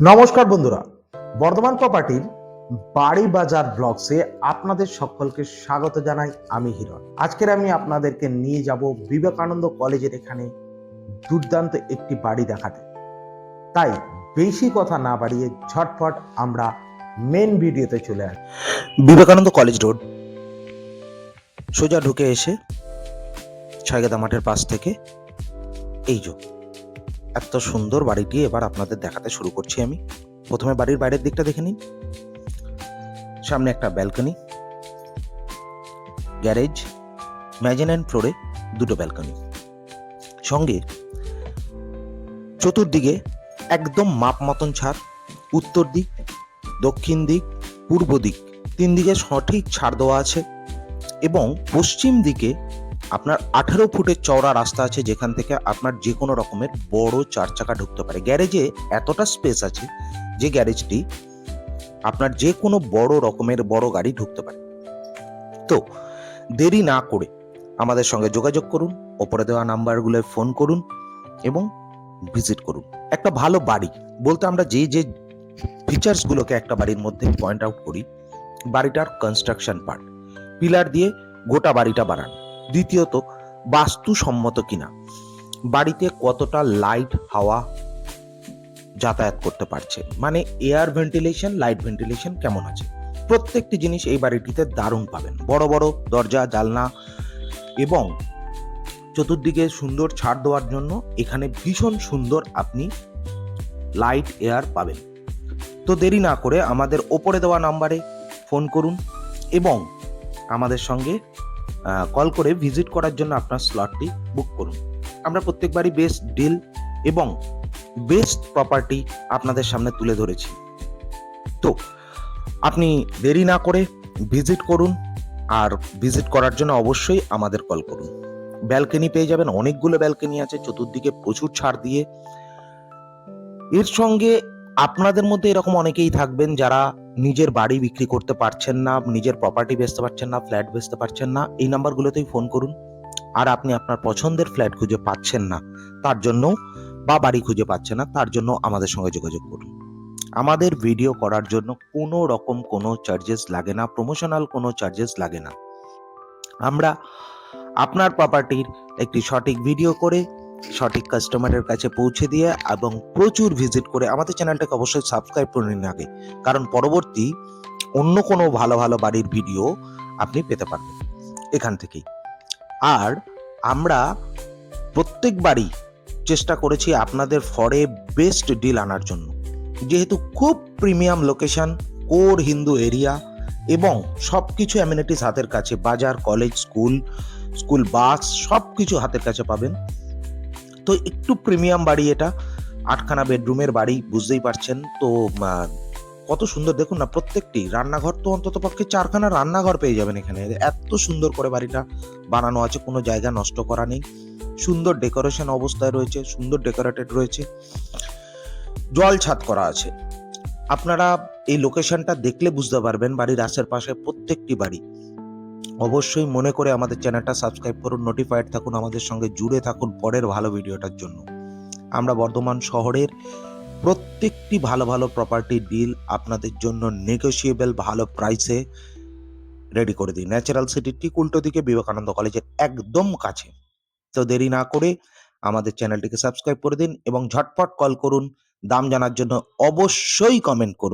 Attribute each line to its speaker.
Speaker 1: নমস্কার বন্ধুরা, বর্ধমান প্রপার্টির বাড়ি বাজার ব্লগসে আপনাদের সকলকে স্বাগত জানাই। আমি হিরণ। আজকের আমি আপনাদেরকে নিয়ে যাব বিবেকানন্দ কলেজের এখানে দুর্দান্ত একটি বাড়ি দেখাতে। তাই বেশি কথা না বাড়িয়ে ঝটপট আমরা মেন ভিডিওতে চলে আসি।
Speaker 2: বিবেকানন্দ কলেজ রোড সোজা ঢুকে এসে ছয়গাদা মাঠের পাশ থেকে এই যে এত সুন্দর বাড়িটি এবার আপনাদের দেখাতে শুরু করছি। আমি প্রথমে বাড়ির বাইরের দিকটা দেখে নিন। সামনে একটা ব্যালকনি, গ্যারেজ, মেজানাইন ফ্লোরে দুটো ব্যালকনি, সঙ্গে চতুর্দিকে একদম মাপ মতন ছাড়। উত্তর দিক, দক্ষিণ দিক, পূর্ব দিক, তিন দিকে সঠিক ছাড় দেওয়া আছে এবং পশ্চিম দিকে আপনার 18 ফুটের চওড়া রাস্তা আছে, যেখান থেকে আপনার যে কোনো রকমের বড় চার চাকা ঢুকতে পারে। গ্যারেজে এতটা স্পেস আছে যে গ্যারেজটি আপনার যে কোনো বড় রকমের বড় গাড়ি ঢুকতে পারে। তো দেরি না করে আমাদের সঙ্গে যোগাযোগ করুন, ওপরে দেওয়া নাম্বারগুলোয় ফোন করুন এবং ভিজিট করুন। একটা ভালো বাড়ি বলতে আমরা যে যে ফিচার্সগুলোকে একটা বাড়ির মধ্যে পয়েন্ট আউট করি, বাড়িটার কনস্ট্রাকশন পার্ট, পিলার দিয়ে গোটা বাড়িটা বানান। দ্বিতীয়ত, বাস্তুসম্মত কিনা, বাড়িতে কতটা লাইট হাওয়া যাতায়াত করতে পারছে, মানে এয়ার ভেন্টিলেশন, লাইট ভেন্টিলেশন কেমন আছে। প্রত্যেকটি জিনিস এই বাড়িটিতে দারুণ পাবেন। বড় বড় দরজা, জানলা এবং চতুর্দিকে সুন্দর ছাড় দেওয়ার জন্য এখানে ভীষণ সুন্দর আপনি লাইট এয়ার পাবেন। তো দেরি না করে আমাদের ওপরে দেওয়া নাম্বারে ফোন করুন এবং আমাদের সঙ্গে কল করে ভিজিট করার জন্য আপনার স্লটটি বুক করুন। আমরা প্রত্যেকবারই বেস্ট ডিল এবং বেস্ট প্রপার্টি আপনাদের সামনে তুলে ধরেছি। তো আপনি দেরি না করে ভিজিট করুন, আর ভিজিট করার জন্য অবশ্যই আমাদের কল করুন। ব্যালকনি পেয়ে যাবেন, অনেকগুলো ব্যালকনি আছে, চতুর্দিকে প্রচুর ছাড় দিয়ে। এর সঙ্গে আপনাদের মধ্যে এরকম অনেকেই থাকবেন যারা নিজের বাড়ি বিক্রি করতে পারছেন না, নিজের প্রপার্টি বেচতে পারছেন না, ফ্ল্যাট বেচতে পারছেন না। এই নাম্বারগুলোতেই ফোন করুন। আর আপনি আপনার পছন্দের ফ্ল্যাট খুঁজে পাচ্ছেন না তার জন্য, বা বাড়ি খুঁজে পাচ্ছেন না তার জন্য আমাদের সঙ্গে যোগাযোগ করুন। আমাদের ভিডিও করার জন্য কোনো রকম কোনো চার্জেস লাগে না, প্রমোশনাল কোনো চার্জেস লাগে না। আমরা আপনার প্রপার্টির একটি সঠিক ভিডিও করে সঠিক কাস্টমারের কাছে পৌঁছে দিয়ে এবং প্রচুর ভিজিট করে, আমাদের চ্যানেলটাকে অবশ্যই সাবস্ক্রাইব করে নিন আগে, কারণ পরবর্তী অন্য কোনো ভালো ভালো বাড়ির ভিডিও আপনি পেতে পারবেন এখান থেকেই। আর আমরা প্রত্যেকবারই চেষ্টা করেছি আপনাদের ফরে বেস্ট ডিল আনার জন্য, যেহেতু খুব premium location, core Hindu area এবং সব কিছু অ্যামিনিটিস হাতের কাছে, বাজার, কলেজ, স্কুল বাস সব কিছু হাতের কাছে পাবেন। তো একটু প্রিমিয়াম বাড়ি এটা, 8খানা বেডরুমের বাড়ি, বুঝতেই পারছেন তো কত সুন্দর। দেখুন না, প্রত্যেকটি রান্নাঘর তো অন্তত পক্ষে 4খানা রান্নাঘর পেয়ে যাবেন এখানে। এত সুন্দর করে বাড়িটা বানানো আছে, কোনো জায়গা নষ্ট করা নেই, সুন্দর ডেকোরেশন অবস্থায় রয়েছে, সুন্দর ডেকোরেটেড রয়েছে, জল ছাদ করা আছে। আপনারা এই লোকেশনটা দেখলে বুঝতে পারবেন বাড়ির আশেপাশে প্রত্যেকটি বাড়ি। অবশ্যই মনে করে আমাদের চ্যানেলটা সাবস্ক্রাইব করুন, নোটিফাইড থাকুন, আমাদের সঙ্গে জুড়ে থাকুন পরের ভালো ভিডিওটার জন্য। আমরা বর্ধমান শহরের প্রত্যেকটি ভালো ভালো প্রপার্টি ডিল আপনাদের জন্য নেগোশিয়েবল ভালো প্রাইসে রেডি করে দিই। ন্যাচারাল সিটির ঠিক উল্টো দিকে, বিবেকানন্দ কলেজের একদম কাছে। তো দেরি না করে আমাদের চ্যানেলটিকে সাবস্ক্রাইব করে দিন এবং ঝটপট কল করুন। দাম জানার জন্য অবশ্যই কমেন্ট করুন।